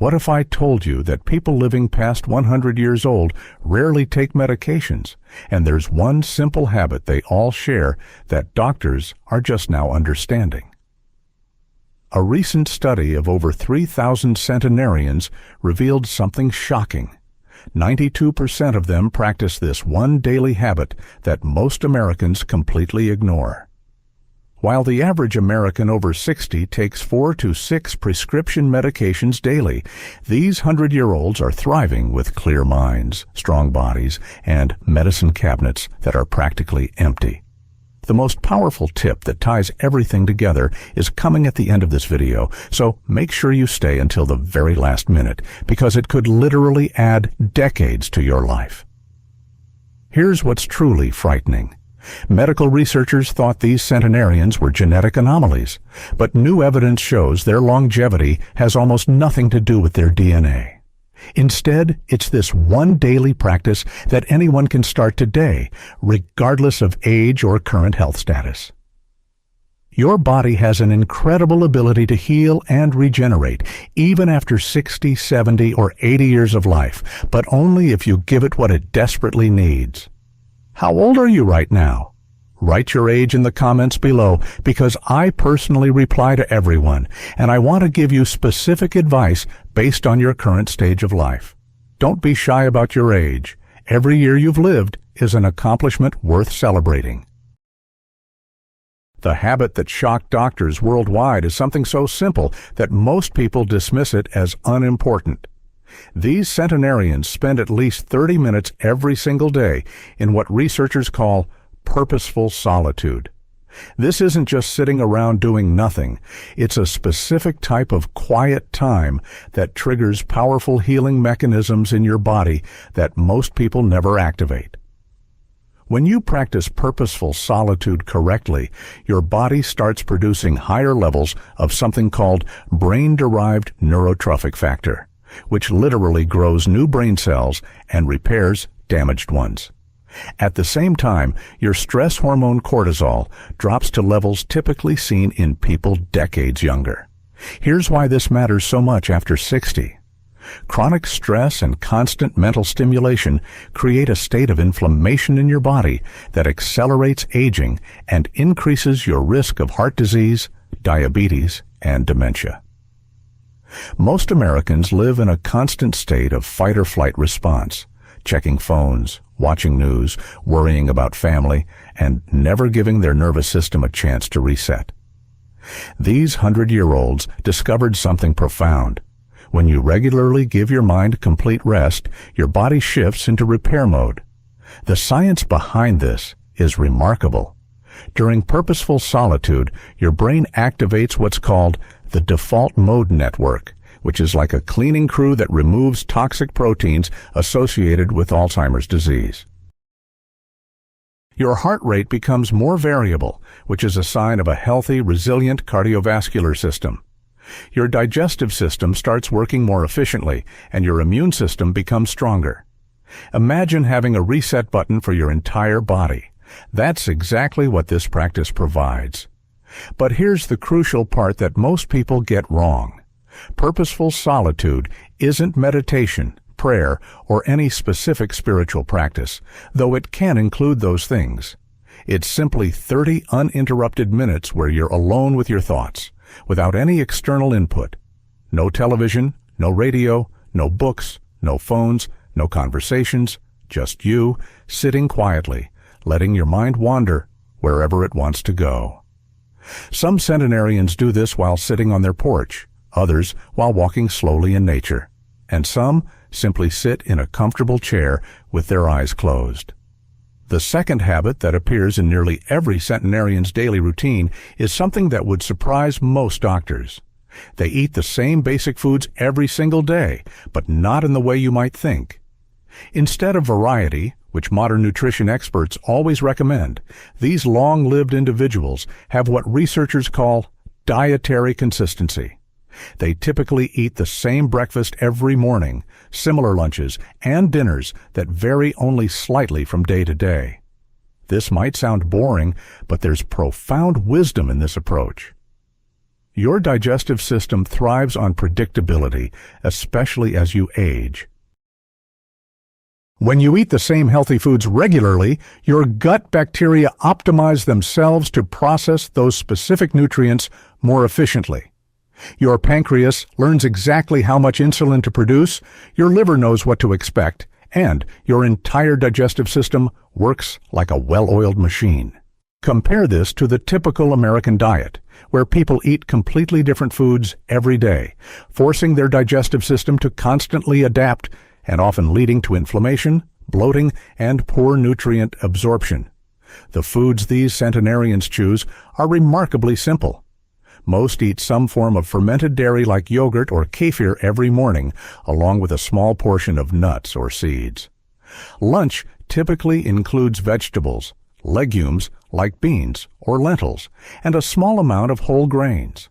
What if I told you that people living past 100 years old rarely take medications, and there's one simple habit they all share that doctors are just now understanding? A recent study of over 3,000 centenarians revealed something shocking. 92% of them practice this one daily habit that most Americans completely ignore. While the average American over 60 takes 4 to 6 prescription medications daily, these 100-year-olds are thriving with clear minds, strong bodies, and medicine cabinets that are practically empty. The most powerful tip that ties everything together is coming at the end of this video, so make sure you stay until the very last minute, because it could literally add decades to your life. Here's what's truly frightening. Medical researchers thought these centenarians were genetic anomalies, but new evidence shows their longevity has almost nothing to do with their DNA. Instead, it's this one daily practice that anyone can start today, regardless of age or current health status. Your body has an incredible ability to heal and regenerate, even after 60, 70, or 80 years of life, but only if you give it what it desperately needs. How old are you right now? Write your age in the comments below, because I personally reply to everyone, and I want to give you specific advice based on your current stage of life. Don't be shy about your age. Every year you've lived is an accomplishment worth celebrating. The habit that shocked doctors worldwide is something so simple that most people dismiss it as unimportant. These centenarians spend at least 30 minutes every single day in what researchers call purposeful solitude. This isn't just sitting around doing nothing. It's a specific type of quiet time that triggers powerful healing mechanisms in your body that most people never activate. When you practice purposeful solitude correctly, your body starts producing higher levels of something called brain-derived neurotrophic factor, which literally grows new brain cells and repairs damaged ones. At the same time, your stress hormone cortisol drops to levels typically seen in people decades younger. Here's why this matters so much after 60. Chronic stress and constant mental stimulation create a state of inflammation in your body that accelerates aging and increases your risk of heart disease, diabetes, and dementia. Most Americans live in a constant state of fight-or-flight response, checking phones, watching news, worrying about family, and never giving their nervous system a chance to reset. These 100-year-olds discovered something profound. When you regularly give your mind complete rest, your body shifts into repair mode. The science behind this is remarkable. During purposeful solitude, your brain activates what's called the default mode network, which is like a cleaning crew that removes toxic proteins associated with Alzheimer's disease. Your heart rate becomes more variable, which is a sign of a healthy, resilient cardiovascular system. Your digestive system starts working more efficiently, and your immune system becomes stronger. Imagine having a reset button for your entire body. That's exactly what this practice provides. But here's the crucial part that most people get wrong. Purposeful solitude isn't meditation, prayer, or any specific spiritual practice, though it can include those things. It's simply 30 uninterrupted minutes where you're alone with your thoughts, without any external input. No television, no radio, no books, no phones, no conversations, just you, sitting quietly, letting your mind wander wherever it wants to go. Some centenarians do this while sitting on their porch, others while walking slowly in nature, and some simply sit in a comfortable chair with their eyes closed. The second habit that appears in nearly every centenarian's daily routine is something that would surprise most doctors. They eat the same basic foods every single day, but not in the way you might think. Instead of variety, which modern nutrition experts always recommend, these long-lived individuals have what researchers call dietary consistency. They typically eat the same breakfast every morning, similar lunches, and dinners that vary only slightly from day to day. This might sound boring, but there's profound wisdom in this approach. Your digestive system thrives on predictability, especially as you age. When you eat the same healthy foods regularly, your gut bacteria optimize themselves to process those specific nutrients more efficiently. Your pancreas learns exactly how much insulin to produce, your liver knows what to expect, and your entire digestive system works like a well-oiled machine. Compare this to the typical American diet, where people eat completely different foods every day, forcing their digestive system to constantly adapt and often leading to inflammation, bloating, and poor nutrient absorption. The foods these centenarians choose are remarkably simple. Most eat some form of fermented dairy like yogurt or kefir every morning, along with a small portion of nuts or seeds. Lunch typically includes vegetables, legumes like beans or lentils, and a small amount of whole grains.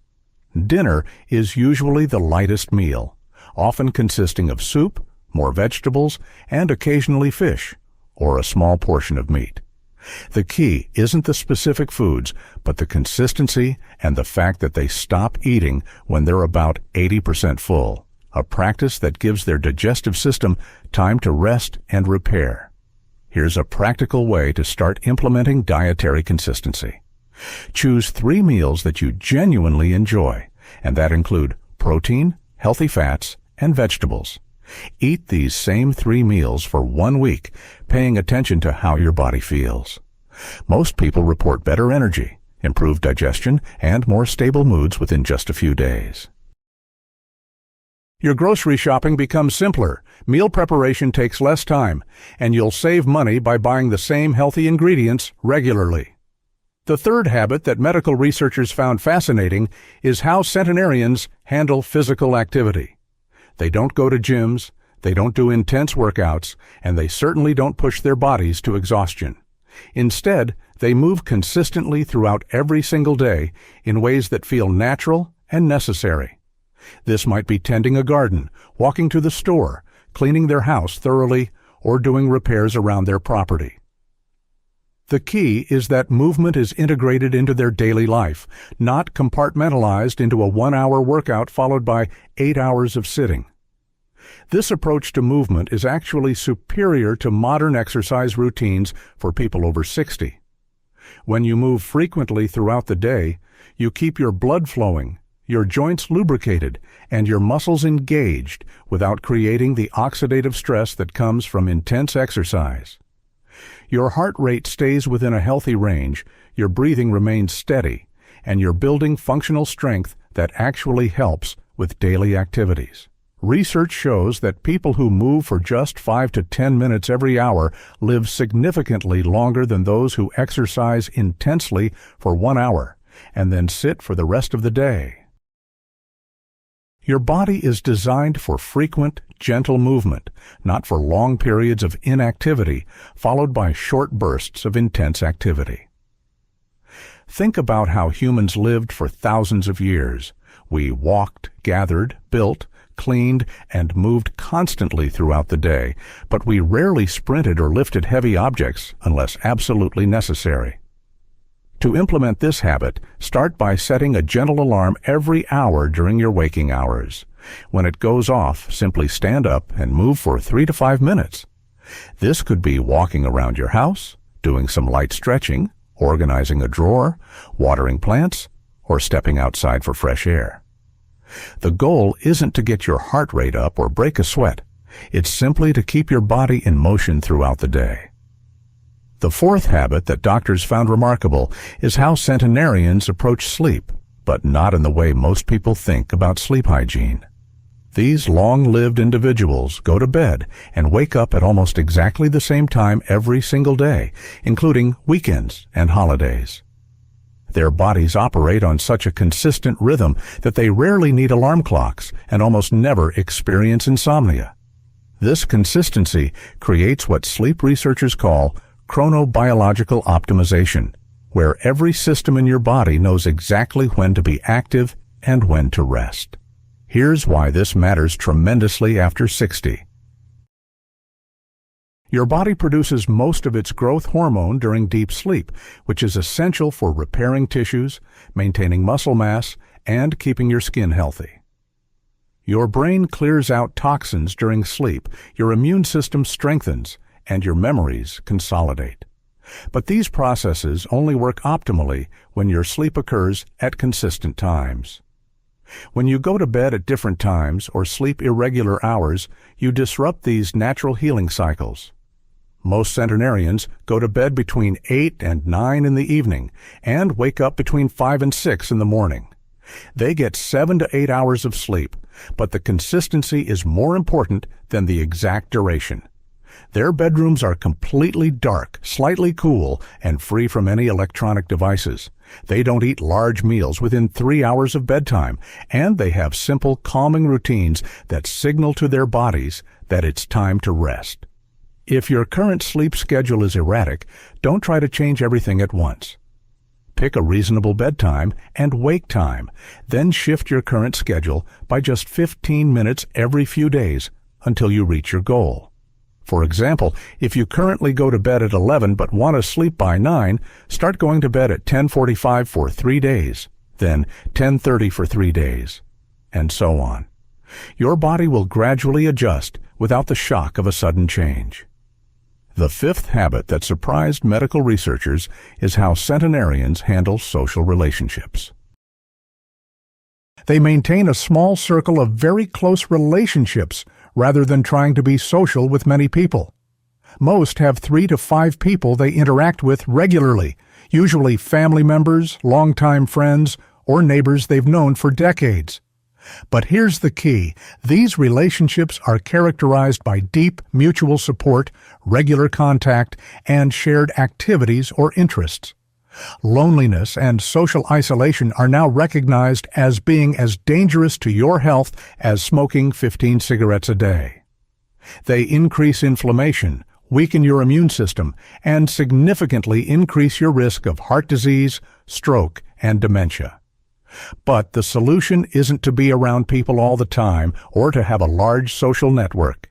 Dinner is usually the lightest meal, often consisting of soup, more vegetables, and occasionally fish, or a small portion of meat. The key isn't the specific foods, but the consistency and the fact that they stop eating when they're about 80% full, a practice that gives their digestive system time to rest and repair. Here's a practical way to start implementing dietary consistency. Choose 3 meals that you genuinely enjoy, and that include protein, healthy fats, and vegetables. Eat these same 3 meals for 1 week, paying attention to how your body feels. Most people report better energy, improved digestion, and more stable moods within just a few days. Your grocery shopping becomes simpler, meal preparation takes less time, and you'll save money by buying the same healthy ingredients regularly. The third habit that medical researchers found fascinating is how centenarians handle physical activity. They don't go to gyms, they don't do intense workouts, and they certainly don't push their bodies to exhaustion. Instead, they move consistently throughout every single day in ways that feel natural and necessary. This might be tending a garden, walking to the store, cleaning their house thoroughly, or doing repairs around their property. The key is that movement is integrated into their daily life, not compartmentalized into a 1-hour workout followed by 8 hours of sitting. This approach to movement is actually superior to modern exercise routines for people over 60. When you move frequently throughout the day, you keep your blood flowing, your joints lubricated, and your muscles engaged without creating the oxidative stress that comes from intense exercise. Your heart rate stays within a healthy range, your breathing remains steady, and you're building functional strength that actually helps with daily activities. Research shows that people who move for just 5 to 10 minutes every hour live significantly longer than those who exercise intensely for 1 hour and then sit for the rest of the day. Your body is designed for frequent, gentle movement, not for long periods of inactivity followed by short bursts of intense activity. Think about how humans lived for thousands of years. We walked, gathered, built, cleaned, and moved constantly throughout the day, but we rarely sprinted or lifted heavy objects unless absolutely necessary. To implement this habit, start by setting a gentle alarm every hour during your waking hours. When it goes off, simply stand up and move for 3 to 5 minutes. This could be walking around your house, doing some light stretching, organizing a drawer, watering plants, or stepping outside for fresh air. The goal isn't to get your heart rate up or break a sweat. It's simply to keep your body in motion throughout the day. The fourth habit that doctors found remarkable is how centenarians approach sleep, but not in the way most people think about sleep hygiene. These long-lived individuals go to bed and wake up at almost exactly the same time every single day, including weekends and holidays. Their bodies operate on such a consistent rhythm that they rarely need alarm clocks and almost never experience insomnia. This consistency creates what sleep researchers call chronobiological optimization, where every system in your body knows exactly when to be active and when to rest. Here's why this matters tremendously after 60. Your body produces most of its growth hormone during deep sleep, which is essential for repairing tissues, maintaining muscle mass, and keeping your skin healthy. Your brain clears out toxins during sleep, your immune system strengthens, and your memories consolidate. But these processes only work optimally when your sleep occurs at consistent times. When you go to bed at different times or sleep irregular hours, you disrupt these natural healing cycles. Most centenarians go to bed between 8 and 9 in the evening and wake up between 5 and 6 in the morning. They get 7 to 8 hours of sleep, but the consistency is more important than the exact duration. Their bedrooms are completely dark, slightly cool, and free from any electronic devices. They don't eat large meals within 3 hours of bedtime, and they have simple, calming routines that signal to their bodies that it's time to rest. If your current sleep schedule is erratic, don't try to change everything at once. Pick a reasonable bedtime and wake time, then shift your current schedule by just 15 minutes every few days until you reach your goal. For example, if you currently go to bed at 11 but want to sleep by 9, start going to bed at 10:45 for 3 days, then 10:30 for 3 days, and so on. Your body will gradually adjust without the shock of a sudden change. The fifth habit that surprised medical researchers is how centenarians handle social relationships. They maintain a small circle of very close relationships rather than trying to be social with many people. Most have 3 to 5 people they interact with regularly, usually family members, longtime friends, or neighbors they've known for decades. But here's the key. These relationships are characterized by deep mutual support, regular contact, and shared activities or interests. Loneliness and social isolation are now recognized as being as dangerous to your health as smoking 15 cigarettes a day. They increase inflammation, weaken your immune system, and significantly increase your risk of heart disease, stroke, and dementia. But the solution isn't to be around people all the time or to have a large social network.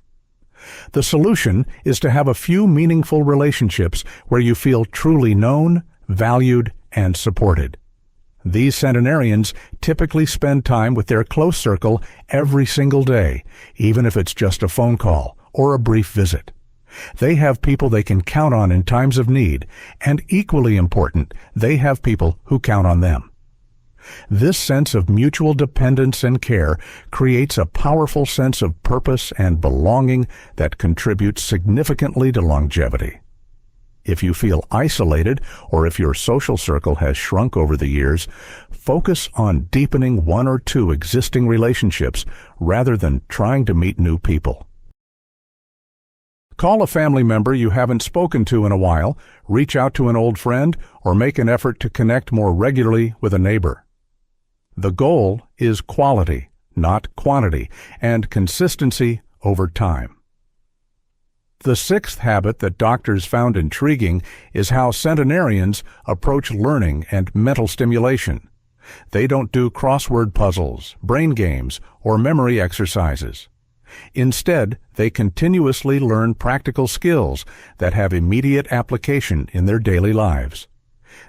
The solution is to have a few meaningful relationships where you feel truly known, valued, and supported. These centenarians typically spend time with their close circle every single day, even if it's just a phone call or a brief visit. They have people they can count on in times of need, and equally important, they have people who count on them. This sense of mutual dependence and care creates a powerful sense of purpose and belonging that contributes significantly to longevity. If you feel isolated or if your social circle has shrunk over the years, focus on deepening 1 or 2 existing relationships rather than trying to meet new people. Call a family member you haven't spoken to in a while, reach out to an old friend, or make an effort to connect more regularly with a neighbor. The goal is quality, not quantity, and consistency over time. The sixth habit that doctors found intriguing is how centenarians approach learning and mental stimulation. They don't do crossword puzzles, brain games, or memory exercises. Instead, they continuously learn practical skills that have immediate application in their daily lives.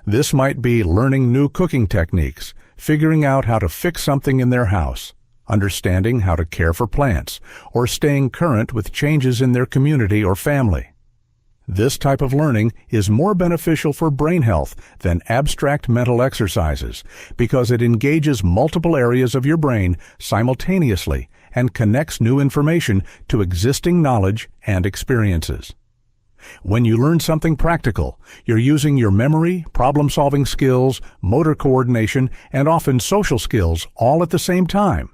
This might be learning new cooking techniques, figuring out how to fix something in their house, understanding how to care for plants, or staying current with changes in their community or family. This type of learning is more beneficial for brain health than abstract mental exercises because it engages multiple areas of your brain simultaneously and connects new information to existing knowledge and experiences. When you learn something practical, you're using your memory, problem-solving skills, motor coordination, and often social skills all at the same time.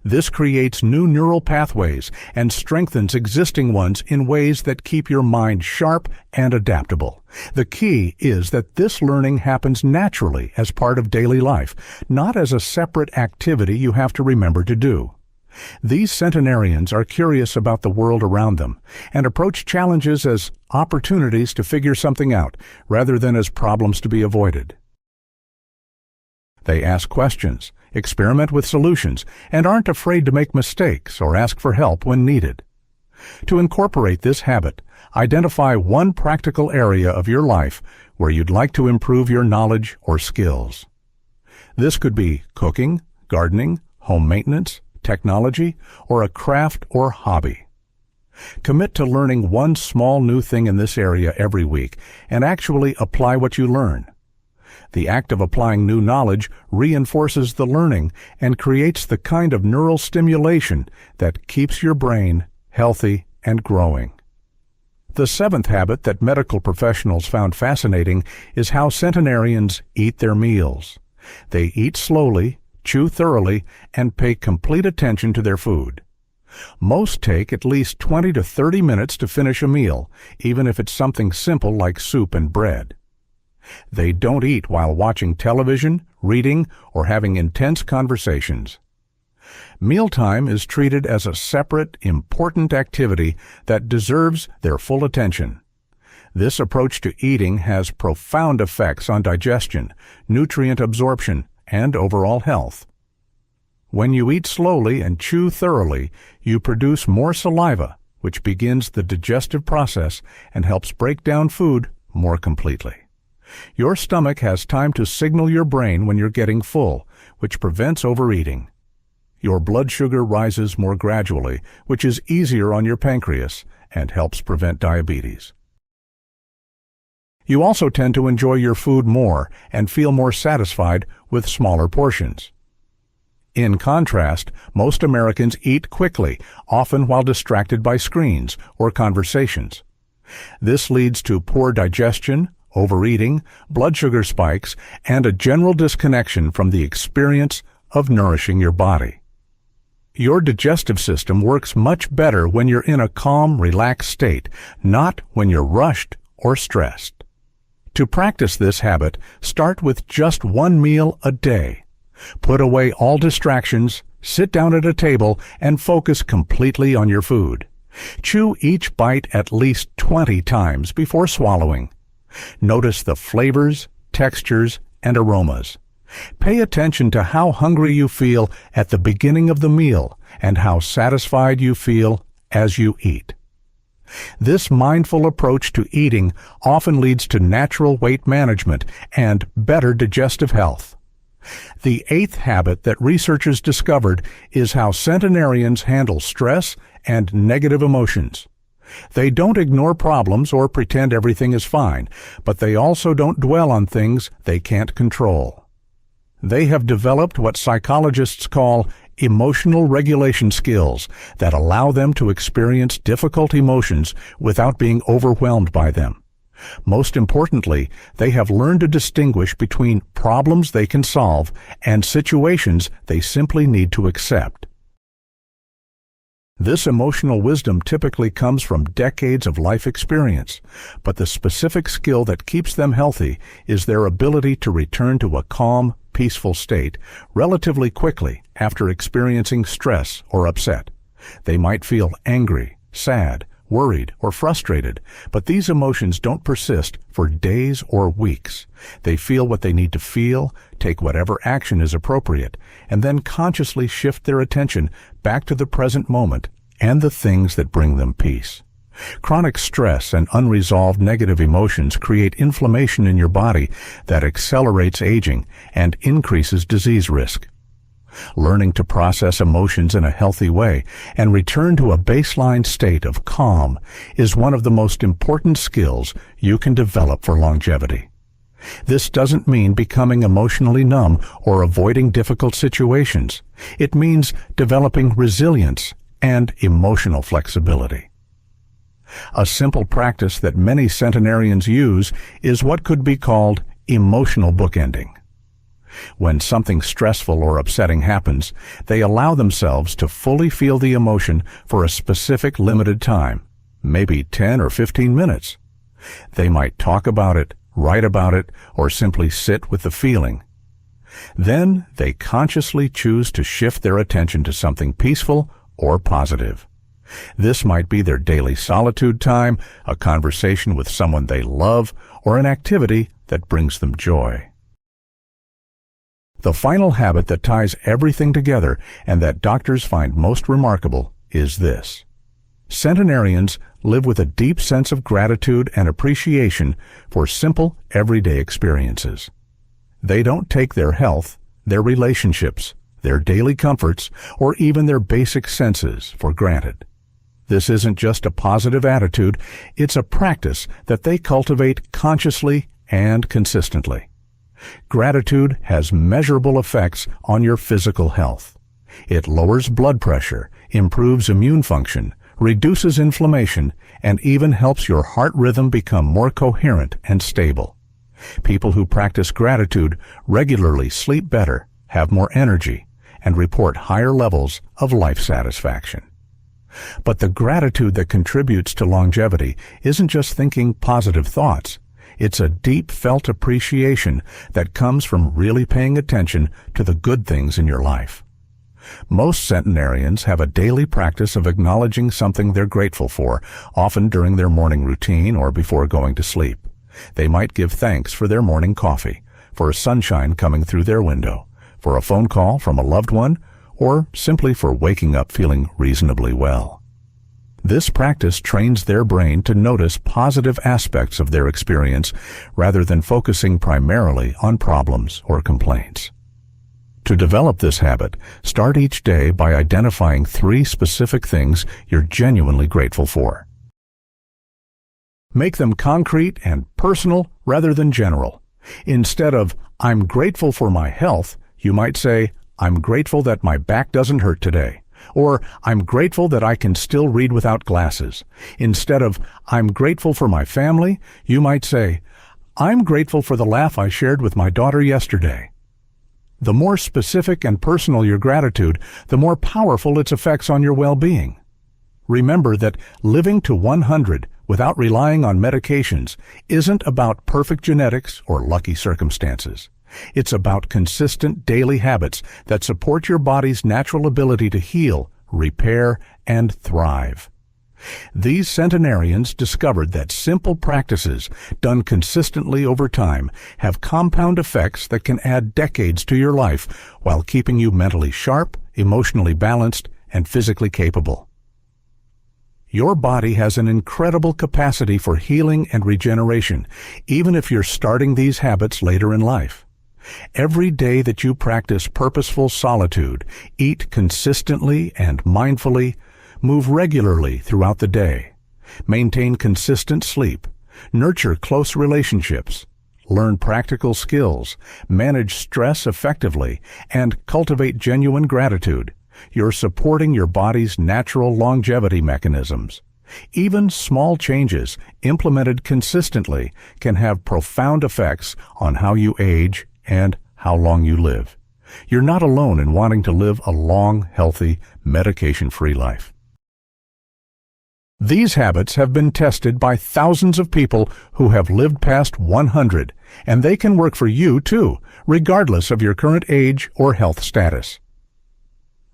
This creates new neural pathways and strengthens existing ones in ways that keep your mind sharp and adaptable. The key is that this learning happens naturally as part of daily life, not as a separate activity you have to remember to do. These centenarians are curious about the world around them and approach challenges as opportunities to figure something out rather than as problems to be avoided. They ask questions, experiment with solutions, and aren't afraid to make mistakes or ask for help when needed. To incorporate this habit, identify one practical area of your life where you'd like to improve your knowledge or skills. This could be cooking, gardening, home maintenance, technology, or a craft or hobby. Commit to learning one small new thing in this area every week and actually apply what you learn. The act of applying new knowledge reinforces the learning and creates the kind of neural stimulation that keeps your brain healthy and growing. The seventh habit that medical professionals found fascinating is how centenarians eat their meals. They eat slowly, chew thoroughly, and pay complete attention to their food. Most take at least 20 to 30 minutes to finish a meal, even if it's something simple like soup and bread. They don't eat while watching television, reading, or having intense conversations. Mealtime is treated as a separate, important activity that deserves their full attention. This approach to eating has profound effects on digestion, nutrient absorption, and overall health. When you eat slowly and chew thoroughly, you produce more saliva, which begins the digestive process and helps break down food more completely. Your stomach has time to signal your brain when you're getting full, which prevents overeating. Your blood sugar rises more gradually, which is easier on your pancreas and helps prevent diabetes. You also tend to enjoy your food more and feel more satisfied with smaller portions. In contrast, most Americans eat quickly, often while distracted by screens or conversations. This leads to poor digestion, overeating, blood sugar spikes, and a general disconnection from the experience of nourishing your body. Your digestive system works much better when you're in a calm, relaxed state, not when you're rushed or stressed. To practice this habit, start with just one meal a day. Put away all distractions, sit down at a table, and focus completely on your food. Chew each bite at least 20 times before swallowing. Notice the flavors, textures, and aromas. Pay attention to how hungry you feel at the beginning of the meal and how satisfied you feel as you eat. This mindful approach to eating often leads to natural weight management and better digestive health. The eighth habit that researchers discovered is how centenarians handle stress and negative emotions. They don't ignore problems or pretend everything is fine, but they also don't dwell on things they can't control. They have developed what psychologists call emotional regulation skills that allow them to experience difficult emotions without being overwhelmed by them. Most importantly, they have learned to distinguish between problems they can solve and situations they simply need to accept. This emotional wisdom typically comes from decades of life experience, but the specific skill that keeps them healthy is their ability to return to a calm, peaceful state relatively quickly after experiencing stress or upset. They might feel angry, sad, worried, or frustrated, but these emotions don't persist for days or weeks. They feel what they need to feel, take whatever action is appropriate, and then consciously shift their attention back to the present moment and the things that bring them peace. Chronic stress and unresolved negative emotions create inflammation in your body that accelerates aging and increases disease risk. Learning to process emotions in a healthy way and return to a baseline state of calm is one of the most important skills you can develop for longevity. This doesn't mean becoming emotionally numb or avoiding difficult situations. It means developing resilience and emotional flexibility. A simple practice that many centenarians use is what could be called emotional bookending. When something stressful or upsetting happens, they allow themselves to fully feel the emotion for a specific limited time, maybe 10 or 15 minutes. They might talk about it, write about it, or simply sit with the feeling. Then they consciously choose to shift their attention to something peaceful or positive. This might be their daily solitude time, a conversation with someone they love, or an activity that brings them joy. The final habit that ties everything together and that doctors find most remarkable is this. Centenarians live with a deep sense of gratitude and appreciation for simple, everyday experiences. They don't take their health, their relationships, their daily comforts, or even their basic senses for granted. This isn't just a positive attitude, it's a practice that they cultivate consciously and consistently. Gratitude has measurable effects on your physical health. It lowers blood pressure, improves immune function, reduces inflammation, and even helps your heart rhythm become more coherent and stable. People who practice gratitude regularly sleep better, have more energy, and report higher levels of life satisfaction. But the gratitude that contributes to longevity isn't just thinking positive thoughts. It's a deep felt appreciation that comes from really paying attention to the good things in your life. Most centenarians have a daily practice of acknowledging something they're grateful for, often during their morning routine or before going to sleep. They might give thanks for their morning coffee, for sunshine coming through their window, for a phone call from a loved one, or simply for waking up feeling reasonably well. This practice trains their brain to notice positive aspects of their experience rather than focusing primarily on problems or complaints. To develop this habit, start each day by identifying 3 specific things you're genuinely grateful for. Make them concrete and personal rather than general. Instead of, "I'm grateful for my health," you might say, "I'm grateful that my back doesn't hurt today." Or, "I'm grateful that I can still read without glasses." Instead of, "I'm grateful for my family," you might say, "I'm grateful for the laugh I shared with my daughter yesterday." The more specific and personal your gratitude, the more powerful its effects on your well-being. Remember that living to 100 without relying on medications isn't about perfect genetics or lucky circumstances. It's about consistent daily habits that support your body's natural ability to heal, repair, and thrive. These centenarians discovered that simple practices, done consistently over time, have compound effects that can add decades to your life while keeping you mentally sharp, emotionally balanced, and physically capable. Your body has an incredible capacity for healing and regeneration, even if you're starting these habits later in life. Every day that you practice purposeful solitude, eat consistently and mindfully, move regularly throughout the day, maintain consistent sleep, nurture close relationships, learn practical skills, manage stress effectively, and cultivate genuine gratitude, you're supporting your body's natural longevity mechanisms. Even small changes, implemented consistently, can have profound effects on how you age and how long you live. You're not alone in wanting to live a long, healthy, medication-free life. These habits have been tested by thousands of people who have lived past 100, and they can work for you too, regardless of your current age or health status.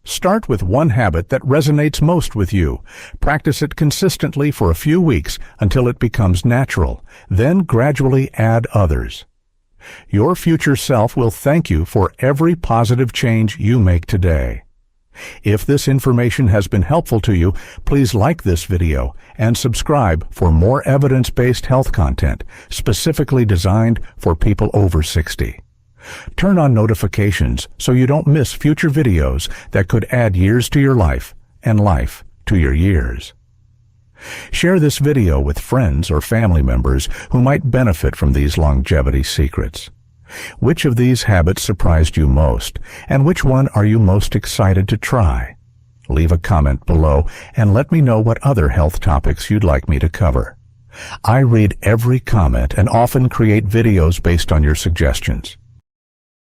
Start with one habit that resonates most with you. Practice it consistently for a few weeks until it becomes natural. Then gradually add others. Your future self will thank you for every positive change you make today. If this information has been helpful to you, please like this video and subscribe for more evidence-based health content specifically designed for people over 60. Turn on notifications so you don't miss future videos that could add years to your life and life to your years. Share this video with friends or family members who might benefit from these longevity secrets. Which of these habits surprised you most, and which one are you most excited to try? Leave a comment below and let me know what other health topics you'd like me to cover. I read every comment and often create videos based on your suggestions.